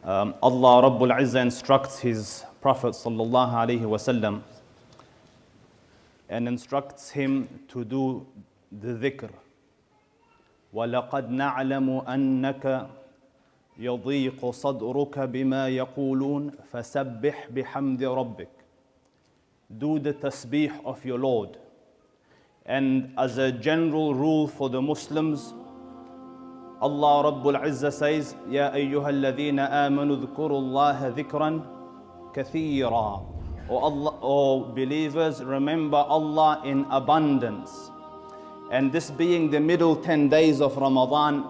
Allah Rabbul Izzah instructs His Prophet sallallahu alaihi wasallam and instructs him to do the dhikr. وَلَقَدْ نَعْلَمُ أَنَّكَ يَضِيقُ صَدْرُكَ بِمَا يَقُولُونَ فَسَبِّحْ بِحَمْدِ رَبِّكَ. Do the tasbih of your Lord. And as a general rule for the Muslims, Allah Rabbul Izzah says, يَا أَيُّهَا الَّذِينَ آمَنُوا اذْكُرُوا اللَّهَ ذِكْرًا كَثِيرًا. O believers, remember Allah in abundance. And this being the middle 10 days of Ramadan,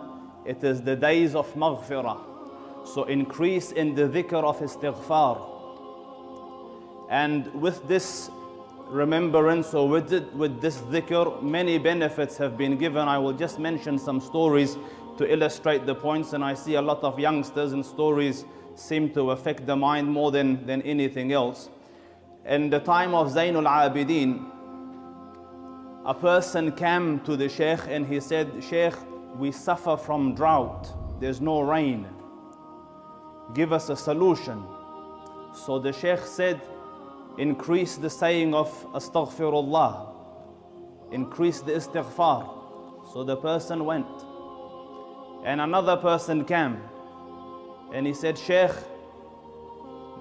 it is the days of maghfirah. So increase in the dhikr of istighfar. And with this remembrance, or with this dhikr, many benefits have been given. I will just mention some stories to illustrate the points. And I see a lot of youngsters, and stories seem to affect the mind more than anything else. In the time of Zainul Abidin, a person came to the Shaykh and he said, Shaykh, we suffer from drought. There's no rain. Give us a solution. So the Shaykh said, increase the saying of Astaghfirullah. Increase the Istighfar. So the person went. And another person came and he said, Shaykh,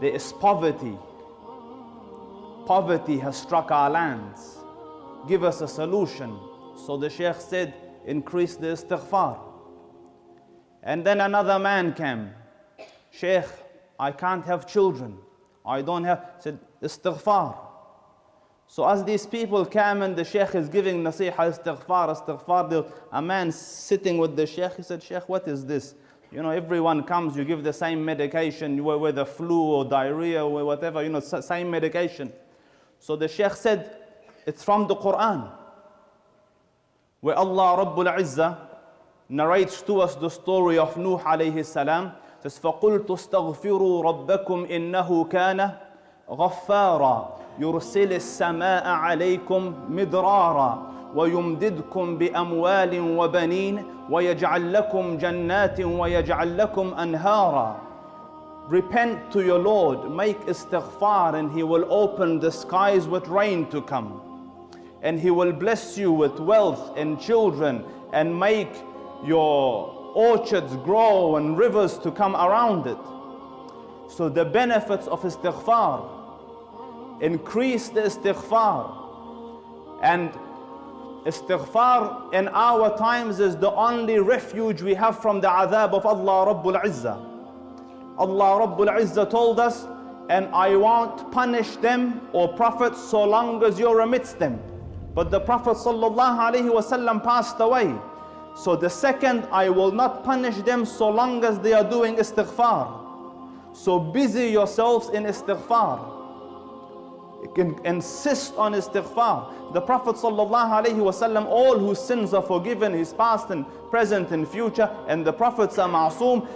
there is poverty. Poverty has struck our lands. Give us a solution. So the Shaykh said, increase the istighfar. And then another man came. Shaykh, I can't have children. I don't have, said, istighfar. So as these people came and the Shaykh is giving nasiha, istighfar, a man sitting with the Shaykh, he said, Shaykh, what is this? You know, everyone comes, you give the same medication, whether flu or diarrhea or whatever, you know, same medication. So the Shaykh said, it's from the Quran, where Allah Rabbul Izzah narrates to us the story of Nuh alayhi salam. It says, فَقُلْتُ اسْتَغْفِرُوا رَبَّكُمْ إِنَّهُ كَانَ غَفَّارًا يُرْسِلِ السَّمَاءَ عَلَيْكُمْ مِدْرَارًا وَيُمْدِدْكُمْ بِأَمْوَالٍ وَبَنِينَ وَيَجْعَلْ لَكُمْ جَنَّاتٍ وَيَجْعَلْ لَكُمْ أَنْهَارًا. Repent to your Lord, make istighfar, and He will open the skies with rain to come. And He will bless you with wealth and children, and make your orchards grow and rivers to come around it. So the benefits of istighfar, increase the istighfar. And istighfar in our times is the only refuge we have from the adhab of Allah Rabbul Izzah. Allah Rabbul Izzah told us, and I won't punish them or prophets so long as you're amidst them. But the Prophet sallallahu alaihi wasallam passed away. So the second, I will not punish them so long as they are doing istighfar. So busy yourselves in istighfar. You can insist on istighfar. The Prophet sallallahu alaihi wasallam, all whose sins are forgiven, his past and present and future, and the Prophets are ma'soom,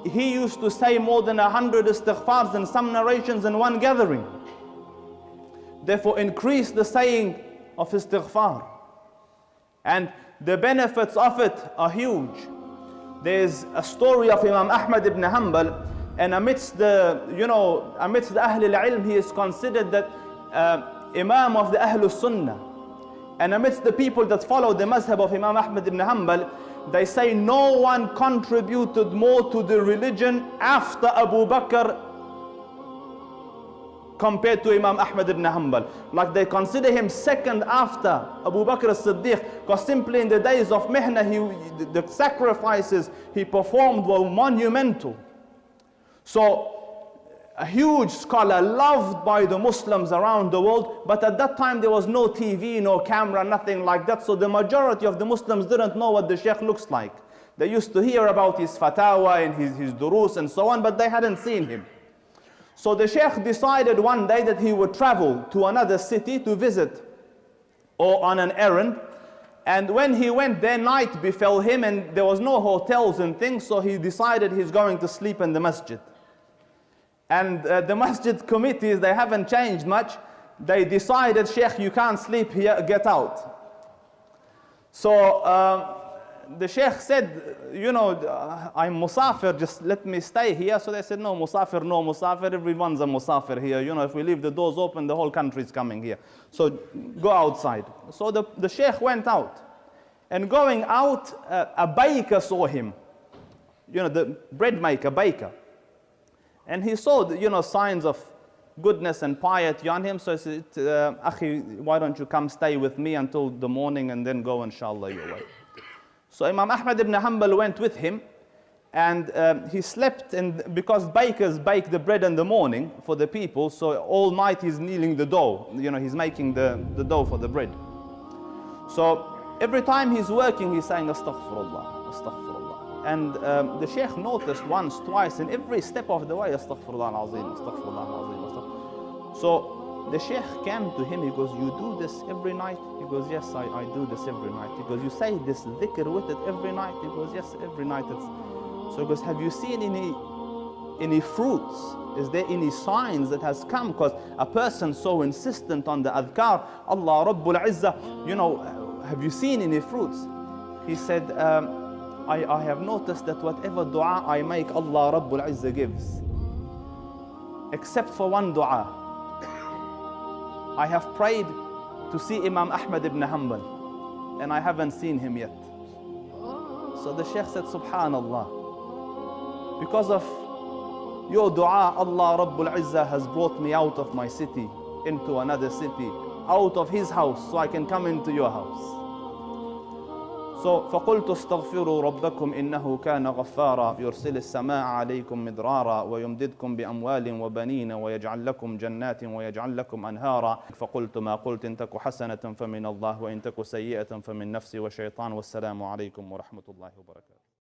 he used to say more than 100 istighfars in some narrations in one gathering. Therefore, increase the saying of istighfar. And the benefits of it are huge. There's a story of Imam Ahmad ibn Hanbal, and amidst the Ahlul Ilm, he is considered that Imam of the Ahlul Sunnah. And amidst the people that follow the mazhab of Imam Ahmad ibn Hanbal, they say no one contributed more to the religion after Abu Bakr compared to Imam Ahmad ibn Hanbal. Like they consider him second after Abu Bakr as-Siddiq, because simply in the days of Mihna, the sacrifices he performed were monumental. So a huge scholar, loved by the Muslims around the world, but at that time there was no TV, no camera, nothing like that. So the majority of the Muslims didn't know what the Shaykh looks like. They used to hear about his fatwa and his durus and so on, but they hadn't seen him. So the Shaykh decided one day that he would travel to another city to visit or on an errand. And when he went there, night befell him and there was no hotels and things, so he decided he's going to sleep in the masjid. And the masjid committees, they haven't changed much. They decided, Shaykh, you can't sleep here, get out. So the Sheikh said, you know, I'm Musafir, just let me stay here. So they said, no Musafir, no Musafir, everyone's a Musafir here. You know, if we leave the doors open, the whole country is coming here. So go outside. So the Sheikh went out. And going out, a baker saw him. You know, the bread maker, baker. And he saw, you know, signs of goodness and piety on him. So he said, Akhi, why don't you come stay with me until the morning and then go, inshallah, your way. So Imam Ahmad ibn Hanbal went with him, and he slept, and because bakers bake the bread in the morning for the people, so all night he's kneading the dough. You know, he's making the dough for the bread. So every time he's working, he's saying, Astaghfirullah, Astaghfirullah. And the Sheikh noticed once, twice, in every step of the way, Astaghfirullah al-Azim, Astaghfirullah al-Azim, Astaghfirullah. So the Sheikh came to him, he goes, you do this every night? He goes, yes, I do this every night. He goes, you say this dhikr with it every night? He goes, yes, every night. So he goes, have you seen any fruits? Is there any signs that has come? Because a person so insistent on the adhkar, Allah Rabbul Izzah, you know, have you seen any fruits? He said, I have noticed that whatever dua I make, Allah Rabbul Izzah gives. Except for one dua. I have prayed to see Imam Ahmad ibn Hanbal, and I haven't seen him yet. So the Sheikh said, Subhanallah, because of your dua, Allah Rabbul Izzah has brought me out of my city into another city, out of his house, so I can come into your house. So فقلت استغفروا ربكم إنه كان غفارا يرسل السماء عليكم مدرارا ويمددكم بأموال وبنين ويجعل لكم جنات ويجعل لكم أنهارا فقلت ما قلت إن تك حسنة فمن الله وإن تك سيئة فمن نفسي وشيطان والسلام عليكم ورحمة الله وبركاته.